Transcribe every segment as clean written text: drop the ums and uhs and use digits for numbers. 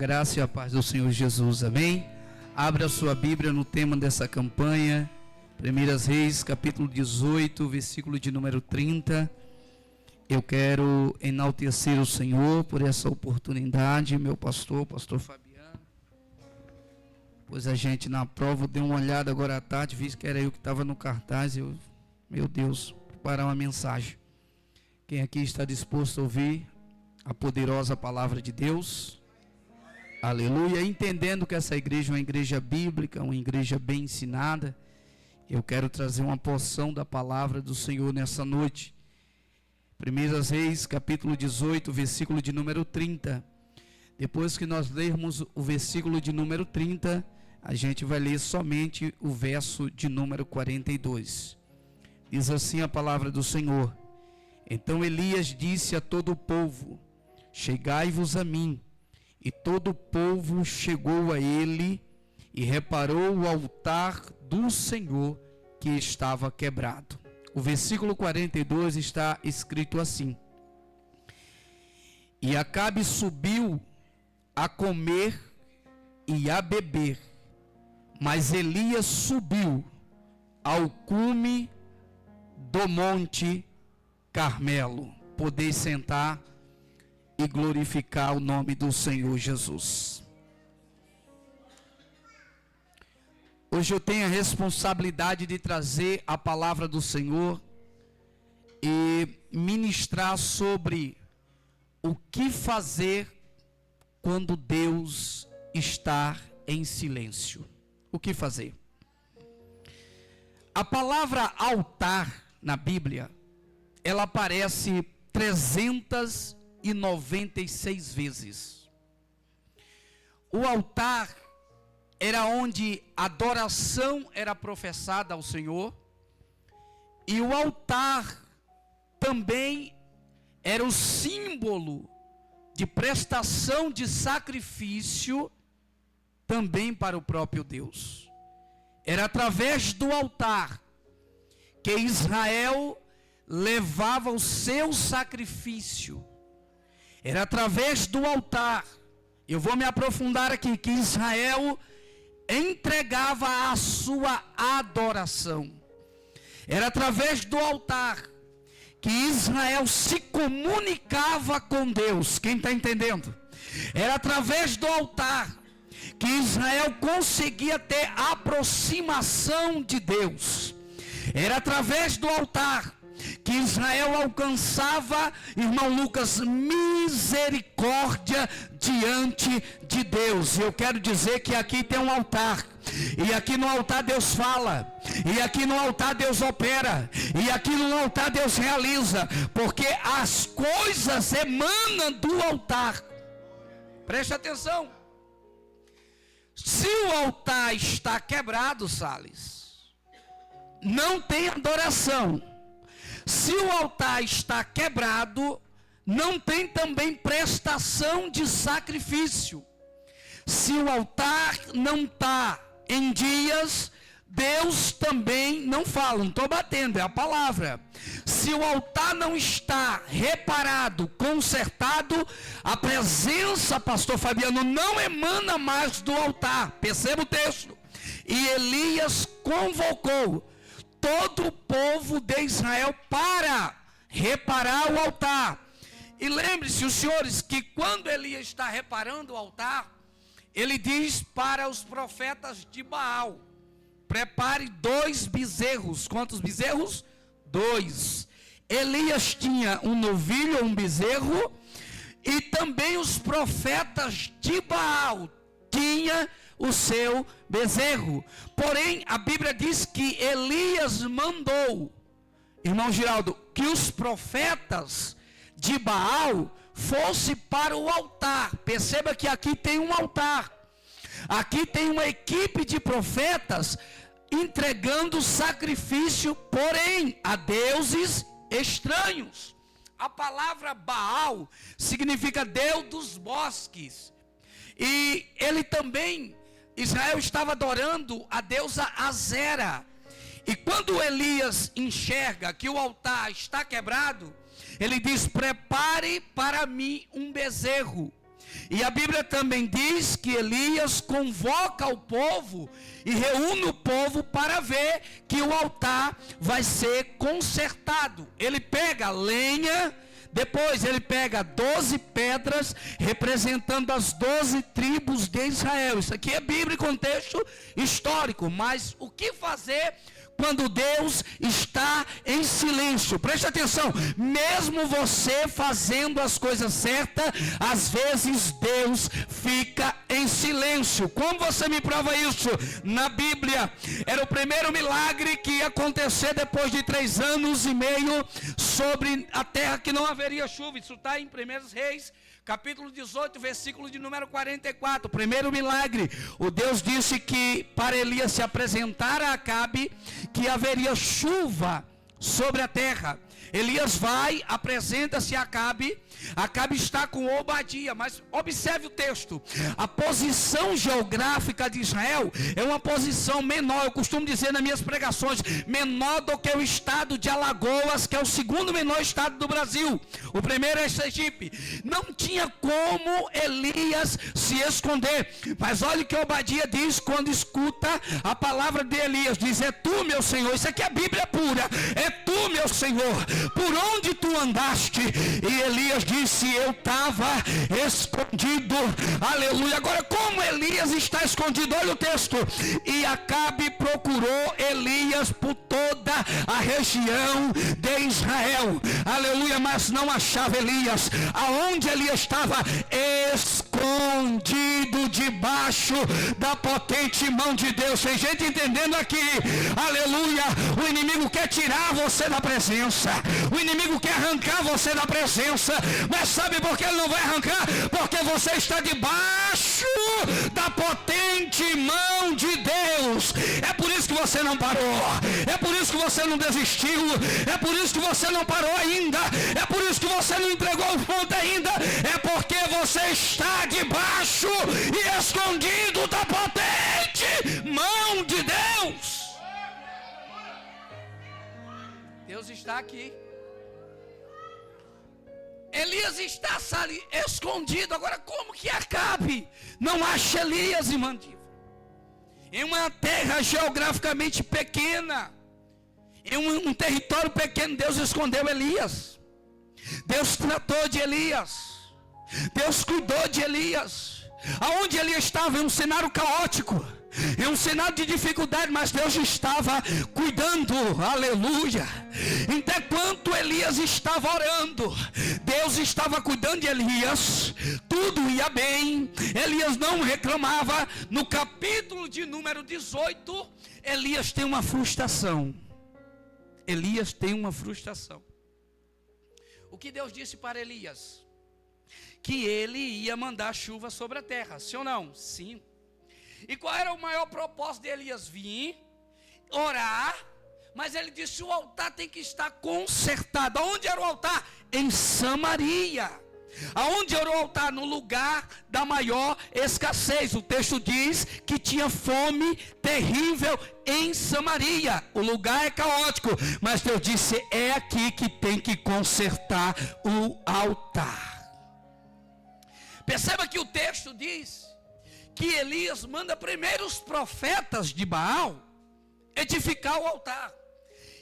graça e a paz do Senhor Jesus, amém? Abra a sua Bíblia no tema dessa campanha, 1 Reis, capítulo 18, versículo de número 30. Eu quero enaltecer o Senhor por essa oportunidade, meu pastor Fabiano, pois a gente na prova deu uma olhada agora à tarde, vi que era eu que estava no cartaz, meu Deus, preparar uma mensagem. Quem aqui está disposto a ouvir a poderosa palavra de Deus? Aleluia. Entendendo que essa igreja é uma igreja bíblica, uma igreja bem ensinada, eu quero trazer uma porção da palavra do Senhor nessa noite. 1 Reis, capítulo 18, versículo de número 30. Depois que nós lermos o versículo de número 30, a gente vai ler somente o verso de número 42. Diz assim a palavra do Senhor: Então Elias disse a todo o povo: Chegai-vos a mim. E todo o povo chegou a ele e reparou o altar do Senhor que estava quebrado. O versículo 42 está escrito assim: E Acabe subiu a comer e a beber, mas Elias subiu ao cume do monte Carmelo. Podeis sentar e glorificar o nome do Senhor Jesus. Hoje eu tenho a responsabilidade de trazer a palavra do Senhor e ministrar sobre o que fazer quando Deus está em silêncio. O que fazer? A palavra altar na Bíblia, ela aparece 396 vezes. O altar era onde a adoração era professada ao Senhor, e o altar também era o símbolo de prestação de sacrifício também para o próprio Deus. Era através do altar que Israel levava o seu sacrifício. Era através do altar, eu vou me aprofundar aqui, que Israel entregava a sua adoração. Era através do altar que Israel se comunicava com Deus. Quem está entendendo? Era através do altar que Israel conseguia ter aproximação de Deus. Era através do altar que Israel alcançava, irmão Lucas, misericórdia diante de Deus. E eu quero dizer que aqui tem um altar, e aqui no altar Deus fala, e aqui no altar Deus opera, e aqui no altar Deus realiza, porque as coisas emanam do altar. Preste atenção. Se o altar está quebrado, Salles, não tem adoração. Se o altar está quebrado, não tem também prestação de sacrifício. Se o altar não está em dias, Deus também não fala. Não estou batendo, é a palavra. Se o altar não está reparado, consertado, a presença, pastor Fabiano, não emana mais do altar. Perceba o texto. E Elias convocou todo o povo de Israel para reparar o altar. E lembre-se, os senhores, que quando Elias está reparando o altar, ele diz para os profetas de Baal: prepare 2 bezerros. Quantos bezerros? 2. Elias tinha um novilho ou um bezerro, e também os profetas de Baal tinham o seu bezerro. Porém, a Bíblia diz que Elias mandou, irmão Giraldo, que os profetas de Baal fossem para o altar. Perceba que aqui tem um altar, aqui tem uma equipe de profetas entregando sacrifício, porém a deuses estranhos. A palavra Baal significa Deus dos bosques, e ele também, Israel estava adorando a deusa Azera. E quando Elias enxerga que o altar está quebrado, ele diz: prepare para mim um bezerro. E a Bíblia também diz que Elias convoca o povo e reúne o povo para ver que o altar vai ser consertado. Ele pega lenha, depois ele pega 12 pedras, representando as 12 tribos de Israel. Isso aqui é Bíblia e contexto histórico, mas o que fazer quando Deus está em silêncio? Preste atenção, mesmo você fazendo as coisas certas, às vezes Deus fica em silêncio. Como você me prova isso? Na Bíblia, era o primeiro milagre que ia acontecer depois de 3 anos e meio sobre a terra que não haveria chuva. Isso está em 1 Reis, capítulo 18, versículo de número 44. Primeiro milagre, o Deus disse que para Elias se apresentar a Acabe, que haveria chuva sobre a terra. Elias vai, apresenta-se a Acabe. Acabe está com Obadia, mas observe o texto. A posição geográfica de Israel é uma posição menor. Eu costumo dizer nas minhas pregações, menor do que o estado de Alagoas, que é o segundo menor estado do Brasil. O primeiro é Sergipe. Não tinha como Elias se esconder. Mas olha o que Obadia diz quando escuta a palavra de Elias. Diz: é tu, meu Senhor. Isso aqui é Bíblia pura. É tu, meu Senhor. Por onde tu andaste? E Elias disse: eu estava escondido. Aleluia. Agora, como Elias está escondido? Olha o texto. E Acabe procurou Elias por toda a região de Israel. Aleluia. Mas não achava Elias. Aonde Elias estava? Escondido debaixo da potente mão de Deus. Tem gente entendendo aqui? Aleluia. O inimigo quer tirar você da presença. O inimigo quer arrancar você da presença. Mas sabe por que ele não vai arrancar? Porque você está debaixo da potente mão de Deus. É por isso que você não parou. É por isso que você não desistiu. É por isso que você não parou ainda. É por isso que você não entregou o ponto ainda. É porque você está debaixo e escondido da potente mão de Deus. Deus está aqui. Elias está ali escondido. Agora, como que Acabe não acha Elias, irmão? Em uma terra geograficamente pequena, em um território pequeno, Deus escondeu Elias. Deus tratou de Elias. Deus cuidou de Elias. Aonde Elias estava? Em um cenário caótico, em um cenário de dificuldade, mas Deus estava cuidando. Aleluia. Enquanto Elias estava orando, Deus estava cuidando de Elias. Tudo ia bem. Elias não reclamava. No capítulo de número 18, Elias tem uma frustração. Elias tem uma frustração. O que Deus disse para Elias? Que ele ia mandar chuva sobre a terra, sim ou não? Sim. E qual era o maior propósito de Elias? Vir, orar, mas ele disse: o altar tem que estar consertado. Aonde era o altar? Em Samaria. Aonde era o altar? No lugar da maior escassez. O texto diz que tinha fome terrível em Samaria. O lugar é caótico, mas Deus disse: é aqui que tem que consertar o altar. Perceba que o texto diz que Elias manda primeiro os profetas de Baal edificar o altar.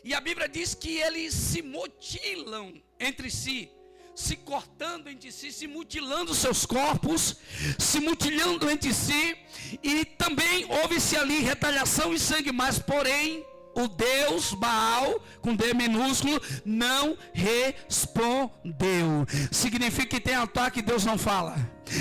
E a Bíblia diz que eles se mutilam entre si, se cortando entre si, se mutilando seus corpos, se mutilando entre si. E também houve-se ali retaliação e sangue, mas porém o Deus Baal, com D minúsculo, não respondeu. Significa que tem altar que Deus não fala.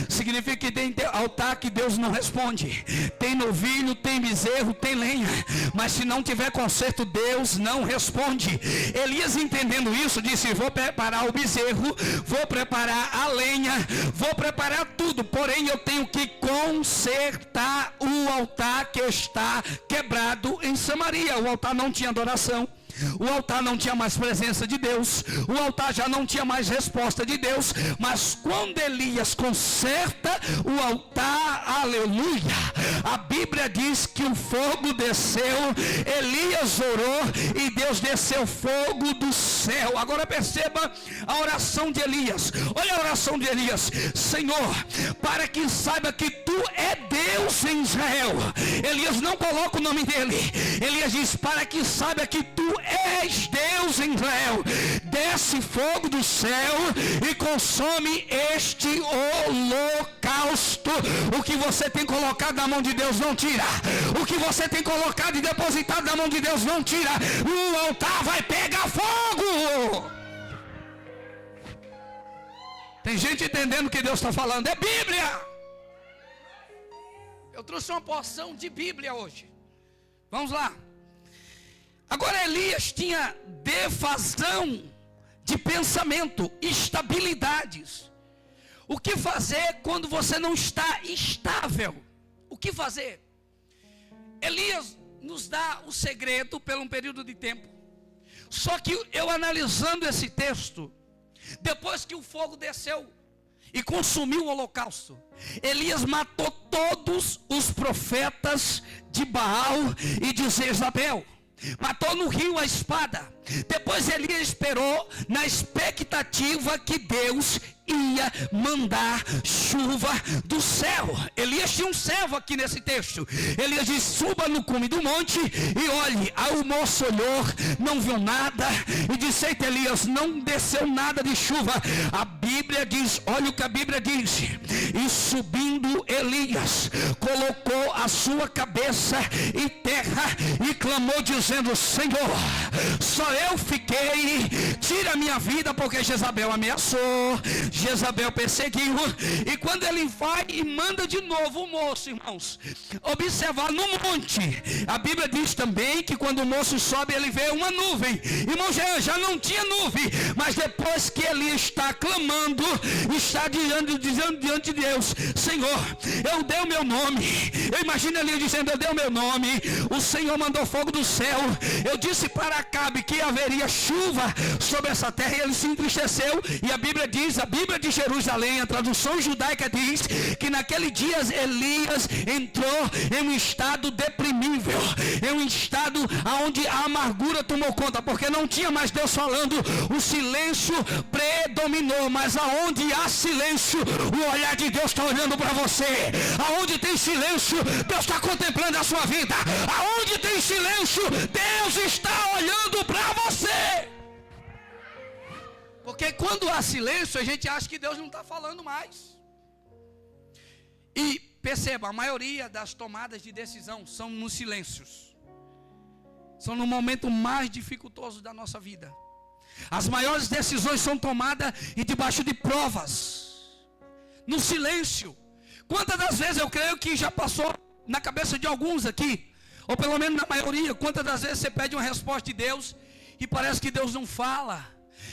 Significa que tem altar que Deus não responde. Tem novilho, tem bezerro, tem lenha, mas se não tiver conserto, Deus não responde. Elias, entendendo isso, disse: vou preparar o bezerro, vou preparar a lenha, vou preparar tudo, porém eu tenho que consertar o altar que está quebrado em Samaria. O altar não tinha adoração. O altar não tinha mais presença de Deus, o altar já não tinha mais resposta de Deus, mas quando Elias conserta o altar, aleluia, a Bíblia diz que o fogo desceu, Elias orou e Deus desceu fogo do céu. Agora perceba a oração de Elias, olha a oração de Elias: Senhor, para que saiba que tu é Deus em Israel. Elias não coloca o nome dele, Elias diz: para que saiba que tu és Deus em Israel, desce fogo do céu e consome este holocausto. O que você tem colocado na mão de Deus, não tira. O que você tem colocado e depositado na mão de Deus, não tira. O altar vai pegar fogo. Tem gente entendendo o que Deus está falando, é Bíblia. Eu trouxe uma porção de Bíblia hoje. Vamos lá. Agora Elias tinha defasão de pensamento, instabilidades. O que fazer quando você não está estável? O que fazer? Elias nos dá o segredo por um período de tempo. Só que eu analisando esse texto, depois que o fogo desceu e consumiu o holocausto, Elias matou todos os profetas de Baal e de Jezabel. Matou no rio a espada. Depois Elias esperou na expectativa que Deus ia mandar chuva do céu. Elias tinha um servo aqui nesse texto. Elias diz: suba no cume do monte e olhe. Aí o moço olhou, não viu nada e disse: eita, Elias, não desceu nada de chuva. A Bíblia diz, olha o que a Bíblia diz: e subindo Elias, colocou a sua cabeça em terra e clamou dizendo: Senhor, só eu fiquei, tira a minha vida, porque Jezabel ameaçou, Jezabel perseguiu. E quando ele vai e manda de novo o moço, irmãos, observar no monte, a Bíblia diz também que quando o moço sobe, ele vê uma nuvem. Irmão, já não tinha nuvem, mas depois que ele está clamando, está dizendo diante de Deus: Senhor, eu dei o meu nome. Eu imagino ele dizendo: eu dei o meu nome, o Senhor mandou fogo do céu, eu disse para Acabe que haveria chuva sobre essa terra, e ele se entristeceu. E a Bíblia diz, a Bíblia de Jerusalém, a tradução judaica diz que naquele dia Elias entrou em um estado deprimível, em um estado onde a amargura tomou conta, porque não tinha mais Deus falando, o silêncio predominou. Mas aonde há silêncio, o olhar de Deus está olhando para você. Aonde tem silêncio, Deus está contemplando a sua vida. Aonde tem silêncio, Deus está olhando para você. Porque quando há silêncio, a gente acha que Deus não está falando mais. E perceba, a maioria das tomadas de decisão são nos silêncios. São no momento mais dificultoso da nossa vida. As maiores decisões são tomadas e debaixo de provas, no silêncio. Quantas das vezes eu creio que já passou na cabeça de alguns aqui, ou pelo menos na maioria, quantas das vezes você pede uma resposta de Deus e parece que Deus não fala,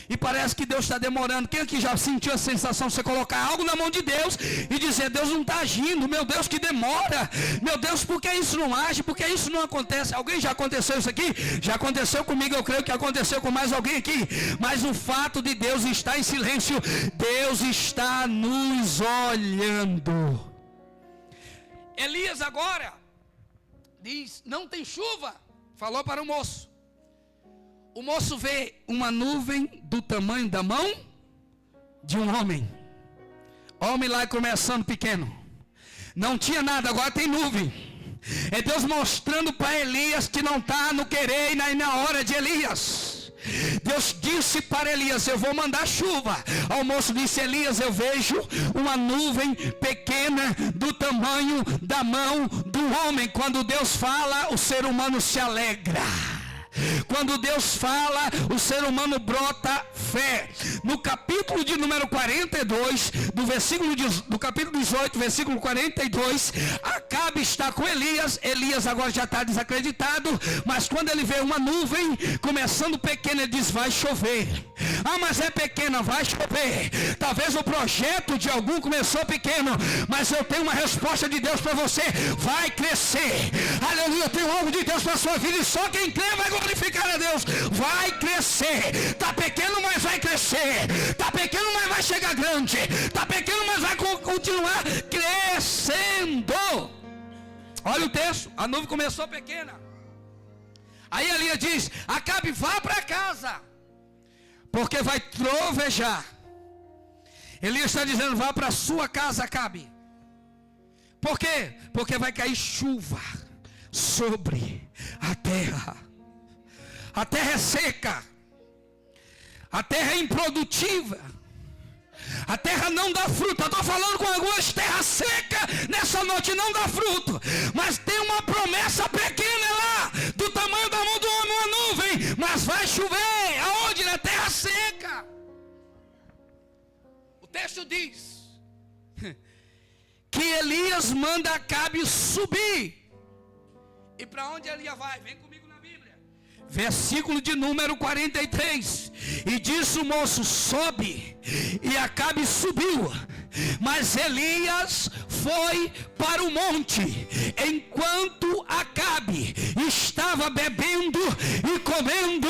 e parece que Deus está demorando. Quem aqui já sentiu a sensação de você colocar algo na mão de Deus e dizer: Deus não está agindo, meu Deus, que demora, meu Deus, por que isso não age, por que isso não acontece? Alguém já aconteceu isso aqui? Já aconteceu comigo, eu creio que aconteceu com mais alguém aqui. Mas o fato de Deus estar em silêncio, Deus está nos olhando. Elias agora diz: não tem chuva, falou para o moço. O moço vê uma nuvem do tamanho da mão de um homem. Homem lá começando pequeno. Não tinha nada, agora tem nuvem. É Deus mostrando para Elias que não está no querer e na hora de Elias. Deus disse para Elias: eu vou mandar chuva. O moço disse: Elias, eu vejo uma nuvem pequena do tamanho da mão do homem. Quando Deus fala, o ser humano se alegra. Quando Deus fala, o ser humano brota fé. No capítulo de número 42, do capítulo 18, versículo 42, Acabe está com Elias. Elias agora já está desacreditado, mas quando ele vê uma nuvem começando pequena, ele diz: vai chover. Ah, mas é pequena, vai chover. Talvez o projeto de algum começou pequeno, mas eu tenho uma resposta de Deus para você: vai crescer. Aleluia, tem algo de Deus para a sua vida, e só quem crê vai glorificar. glorificar a Deus, vai crescer. Está pequeno, mas vai crescer. Está pequeno, mas vai chegar grande. Está pequeno, mas vai continuar crescendo. Olha o texto, a nuvem começou pequena. Aí Elias diz: Acabe, vá para casa, porque vai trovejar. Elias está dizendo: vá para sua casa, Acabe. Por quê? Porque vai cair chuva sobre a terra. A terra é seca, a terra é improdutiva, a terra não dá fruto. Eu estou falando com algumas terras secas nessa noite, não dá fruto, mas tem uma promessa pequena lá, do tamanho da mão do homem, uma nuvem, mas vai chover. Aonde? Na terra seca. O texto diz que Elias manda Acabe subir. E para onde Elias vai? Vem comigo na Bíblia. Versículo de número 43. E disse o moço: sobe. E Acabe subiu. Mas Elias foi para o monte. Enquanto Acabe estava bebendo e comendo,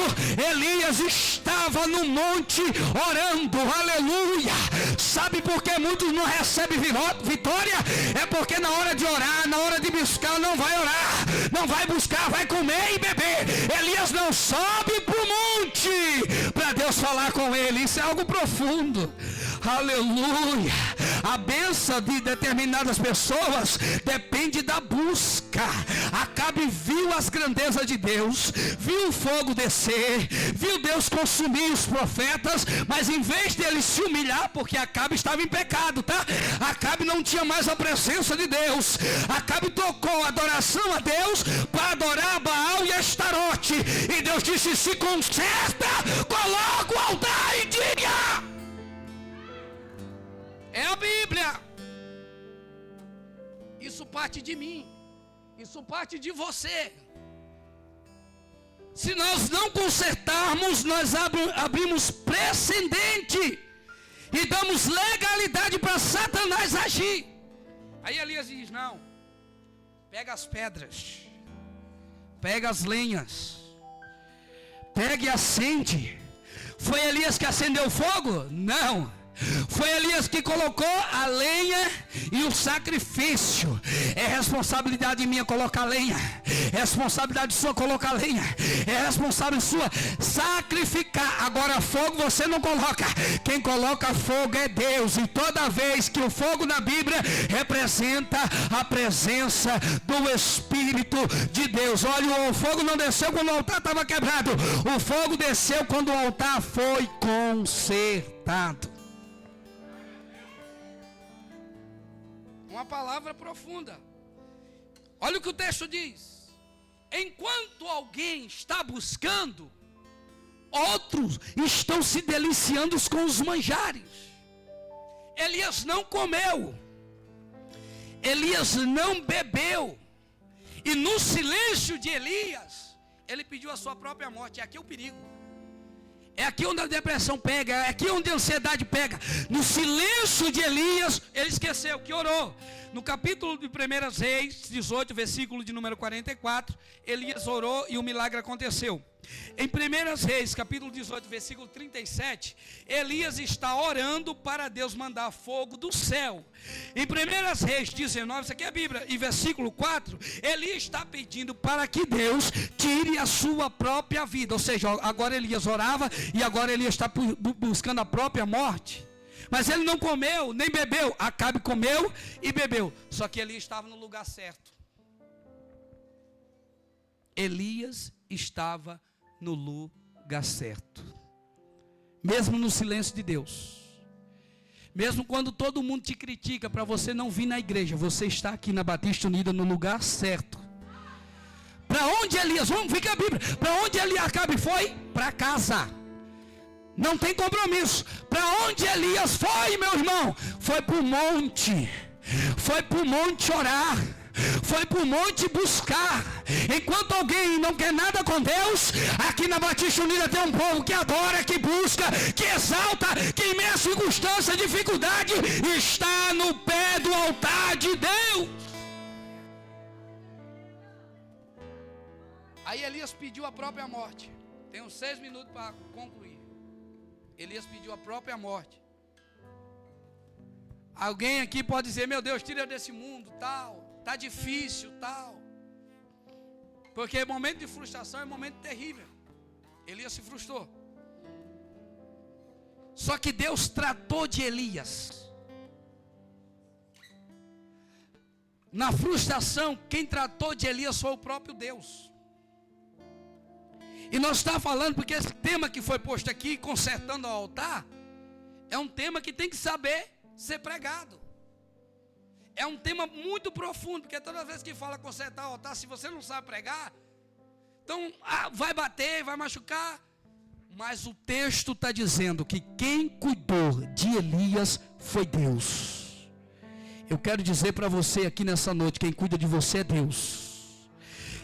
Elias estava no monte orando. Aleluia. Sabe por que muitos não recebem vitória? É porque na hora de orar, na hora de buscar, não vai orar, não vai buscar, vai comer e beber. Elias não sobe para o monte para Deus falar com ele. Isso é algo profundo. Aleluia. A bênção de determinadas pessoas depende da busca. Acabe viu as grandezas de Deus, viu o fogo descer, viu Deus consumir os profetas, mas em vez dele se humilhar, porque Acabe estava em pecado, tá? Acabe não tinha mais a presença de Deus. Acabe trocou a adoração a Deus para adorar Baal e Astarote. E Deus disse: se conserta, coloca o altar em dia. É a Bíblia. Isso parte de mim. Isso parte de você. Se nós não consertarmos, nós abrimos precedente e damos legalidade para Satanás agir. Aí Elias diz: não, pega as pedras, pega as lenhas, pega e acende. Foi Elias que acendeu o fogo? Não. Foi Elias que colocou a lenha e o sacrifício. É responsabilidade minha colocar lenha, é responsabilidade sua colocar lenha, é responsabilidade sua sacrificar. Agora fogo você não coloca, quem coloca fogo é Deus. E toda vez que o fogo na Bíblia representa a presença do Espírito de Deus. Olha, o fogo não desceu quando o altar estava quebrado, o fogo desceu quando o altar foi consertado. Uma palavra profunda. Olha o que o texto diz: enquanto alguém está buscando, outros estão se deliciando com os manjares. Elias não comeu, Elias não bebeu, e no silêncio de Elias, ele pediu a sua própria morte. É aqui o perigo. É aqui onde a depressão pega, é aqui onde a ansiedade pega. No silêncio de Elias, ele esqueceu que orou. No capítulo de 1 Reis 18, versículo de número 44, Elias orou e o milagre aconteceu. Em 1 Reis, capítulo 18, versículo 37, Elias está orando para Deus mandar fogo do céu. Em 1 Reis 19, isso aqui é a Bíblia, em versículo 4, Elias está pedindo para que Deus tire a sua própria vida. Ou seja, agora Elias orava e agora Elias está buscando a própria morte. Mas ele não comeu, nem bebeu. Acabe comeu e bebeu. Só que Elias estava no lugar certo. Elias estava no lugar certo. Mesmo no silêncio de Deus. Mesmo quando todo mundo te critica para você não vir na igreja, você está aqui na Batista Unida no lugar certo. Para onde Elias, vamos ver a Bíblia, para onde Elias Acabe foi? Para casa. Não tem compromisso. Para onde Elias foi, meu irmão? Foi para o monte. Foi para o monte orar. Foi para o monte buscar. Enquanto alguém não quer nada com Deus, aqui na Batista Unida tem um povo que adora, que busca, que exalta, que em meia circunstância, dificuldade, está no pé do altar de Deus. Aí Elias pediu a própria morte. Tenho 6 minutos para concluir. Elias pediu a própria morte. Alguém aqui pode dizer: meu Deus, tira desse mundo, tal, tá difícil, tal. Porque momento de frustração é momento terrível. Elias se frustrou. Só que Deus tratou de Elias. Na frustração, quem tratou de Elias foi o próprio Deus. E nós estamos falando porque esse tema que foi posto aqui, consertando o altar, é um tema que tem que saber ser pregado. É um tema muito profundo, porque toda vez que fala consertar o altar, se você não sabe pregar, então vai bater, vai machucar. Mas o texto está dizendo que quem cuidou de Elias foi Deus. Eu quero dizer para você aqui nessa noite, quem cuida de você é Deus.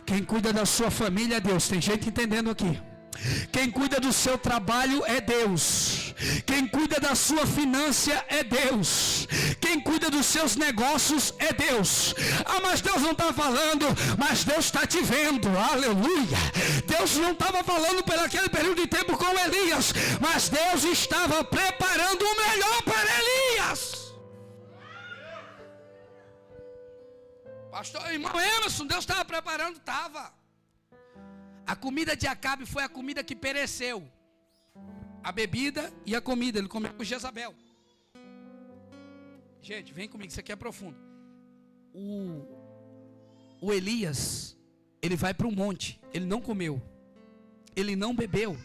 Quem cuida da sua família é Deus. Tem gente entendendo aqui. Quem cuida do seu trabalho é Deus. Quem cuida da sua finança é Deus. Quem cuida dos seus negócios é Deus. Ah, mas Deus não está falando, mas Deus está te vendo. Aleluia. Deus não estava falando por aquele período de tempo com Elias, mas Deus estava preparando o melhor para Elias. Pastor, irmão Emerson, Deus estava preparando, estava. A comida de Acabe foi a comida que pereceu. A bebida e a comida, ele comeu com Jezabel. Gente, vem comigo, isso aqui é profundo. O Elias, ele vai para o monte, ele não comeu, ele não bebeu.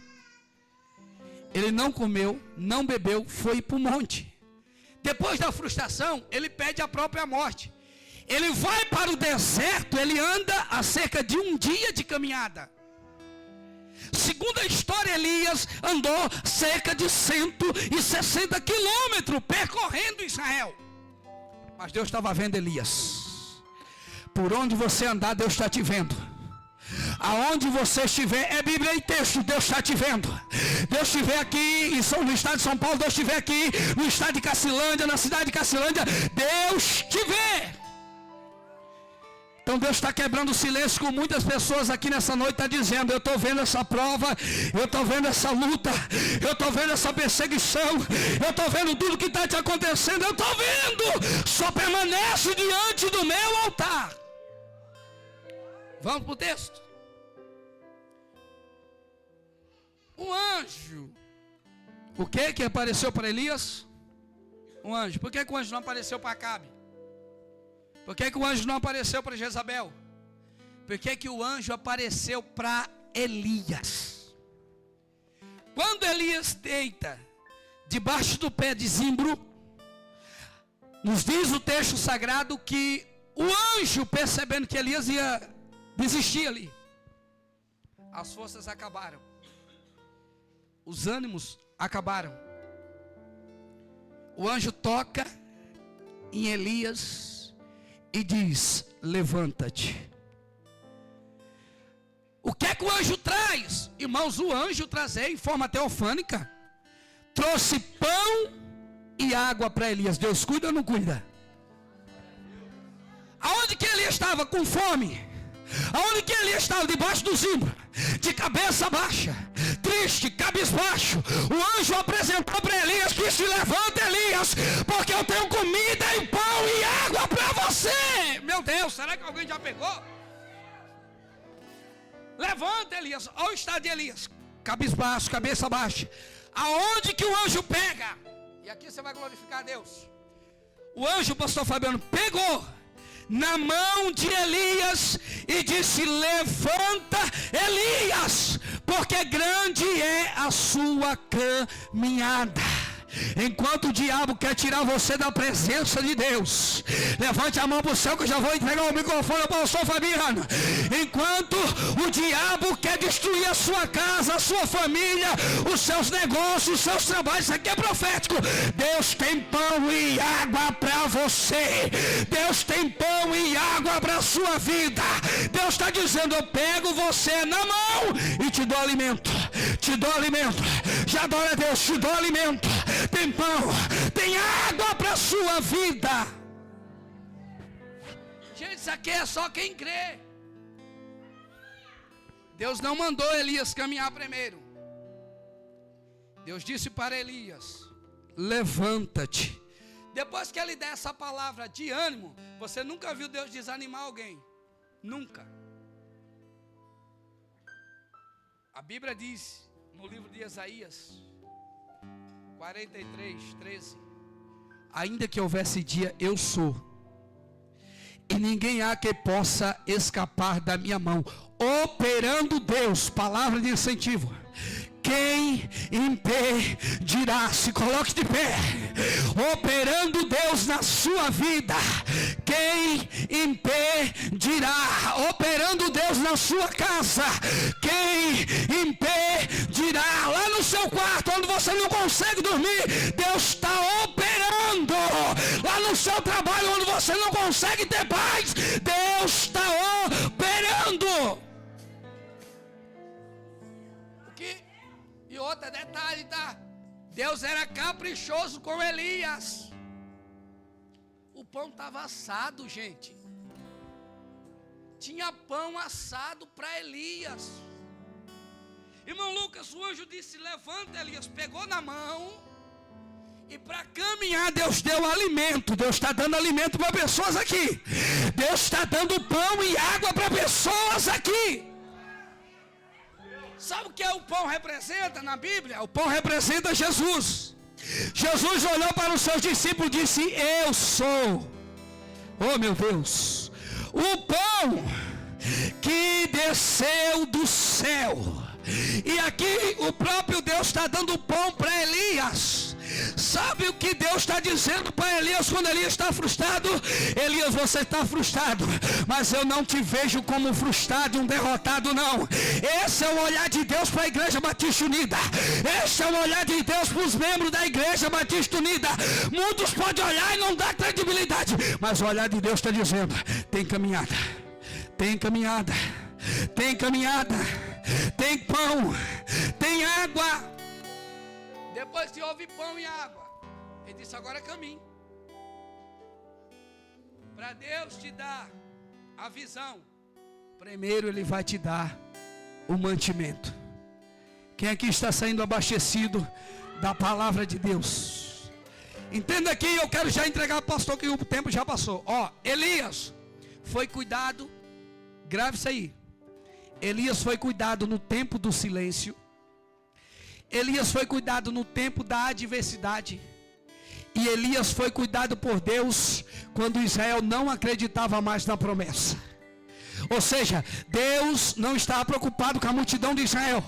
Ele não comeu, não bebeu, foi para o monte. Depois da frustração, ele pede a própria morte. Ele vai para o deserto, ele anda a cerca de 1 dia de caminhada. Segundo a história, Elias andou cerca de 160 quilômetros percorrendo Israel. Mas Deus estava vendo Elias. Por onde você andar, Deus está te vendo. Aonde você estiver, é Bíblia e texto, Deus está te vendo. Deus estiver aqui no estado de São Paulo, Deus estiver aqui no estado de Cacilândia, na cidade de Cacilândia, Deus te vê. Então Deus está quebrando o silêncio com muitas pessoas aqui nessa noite, está dizendo: eu estou vendo essa prova, eu estou vendo essa luta, eu estou vendo essa perseguição, eu estou vendo tudo que está te acontecendo, eu estou vendo, só permanece diante do meu altar. Vamos para o texto. Um anjo. O que apareceu para Elias? Um anjo. Por que o anjo não apareceu para Acabe? Por que o anjo não apareceu para Jezabel? Por que o anjo apareceu para Elias? Quando Elias deita debaixo do pé de zimbro, nos diz o texto sagrado que o anjo, percebendo que Elias ia desistir ali, as forças acabaram, os ânimos acabaram. O anjo toca em Elias e diz: levanta-te. O que é que o anjo traz? Irmãos, o anjo trazia em forma teofânica, trouxe pão e água para Elias. Deus cuida ou não cuida? Aonde que Elias estava com fome? Aonde que Elias estava? Debaixo do zimbro, de cabeça baixa, triste, cabisbaixo. O anjo apresentou para Elias que se levanta, Elias, porque eu tenho comida e pão e água para você. Meu Deus, será que alguém já pegou? Levanta, Elias. Olha o estado de Elias, cabisbaixo, cabeça baixa. Aonde que o anjo pega? E aqui você vai glorificar a Deus. O anjo, pastor Fabiano, pegou na mão de Elias e disse: levanta, Elias, porque grande é a sua caminhada. Enquanto o diabo quer tirar você da presença de Deus, levante a mão para o céu que eu já vou entregar o microfone ao pastor Fabiano. Enquanto o diabo quer destruir a sua casa, a sua família, os seus negócios, os seus trabalhos, isso aqui é profético. Deus tem pão e água para você. Deus tem pão e água para a sua vida. Deus está dizendo: eu pego você na mão e te dou alimento. Te dou alimento. Já adora a Deus, te dou alimento. Tem pão, tem água para a sua vida. Gente, isso aqui é só quem crê. Deus não mandou Elias caminhar primeiro. Deus disse para Elias: levanta-te. Depois que ele der essa palavra de ânimo, você nunca viu Deus desanimar alguém. Nunca. A Bíblia diz no livro de Isaías 43:13: ainda que houvesse dia, eu sou, e ninguém há que possa escapar da minha mão. Operando Deus, palavra de incentivo. Quem impedirá? Se coloque de pé. Operando Deus na sua vida. Quem impedirá? Operando Deus na sua casa. Quem impedirá? Lá no seu quarto, onde você não consegue dormir, Deus está operando. Lá no seu trabalho, onde você não consegue ter paz, Deus está operando. E outro detalhe, tá? Deus era caprichoso com Elias. O pão estava assado, gente. Tinha pão assado para Elias. Irmão Lucas, o anjo disse: levanta, Elias. Pegou na mão. E para caminhar, Deus deu alimento. Deus está dando alimento para pessoas aqui. Deus está dando pão e água para pessoas aqui. Sabe o que o pão representa na Bíblia? O pão representa Jesus. Jesus olhou para os seus discípulos e disse: eu sou, oh meu Deus, o pão que desceu do céu. E aqui o próprio Deus está dando pão para Elias. Sabe o que Deus está dizendo para Elias quando Elias está frustrado? Elias, você está frustrado, mas eu não te vejo como frustrado, um derrotado, não. Esse é o olhar de Deus para a Igreja Batista Unida. Esse é o olhar de Deus para os membros da Igreja Batista Unida. Muitos podem olhar e não dar credibilidade, mas o olhar de Deus está dizendo: tem caminhada, tem caminhada, tem caminhada, tem pão, tem água. Depois que houve pão e água, ele disse: agora caminhe. Para Deus te dar a visão, primeiro Ele vai te dar o mantimento. Quem aqui está saindo abastecido da palavra de Deus? Entenda aqui, eu quero já entregar ao pastor que o tempo já passou. Elias foi cuidado, grave isso aí. Elias foi cuidado no tempo do silêncio. Elias foi cuidado no tempo da adversidade. E Elias foi cuidado por Deus quando Israel não acreditava mais na promessa. Ou seja, Deus não estava preocupado com a multidão de Israel,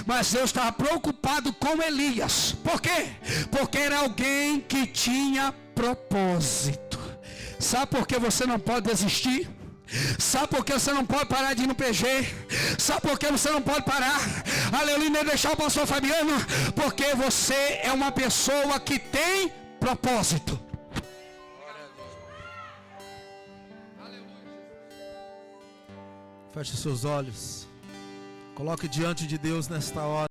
mas Deus estava preocupado com Elias. Por quê? Porque era alguém que tinha propósito. Sabe por que você não pode desistir? Sabe por que você não pode parar de ir no PG? Sabe por que você não pode parar? Aleluia, deixar o pastor Fabiano. Porque você é uma pessoa que tem propósito. Feche seus olhos. Coloque diante de Deus nesta hora.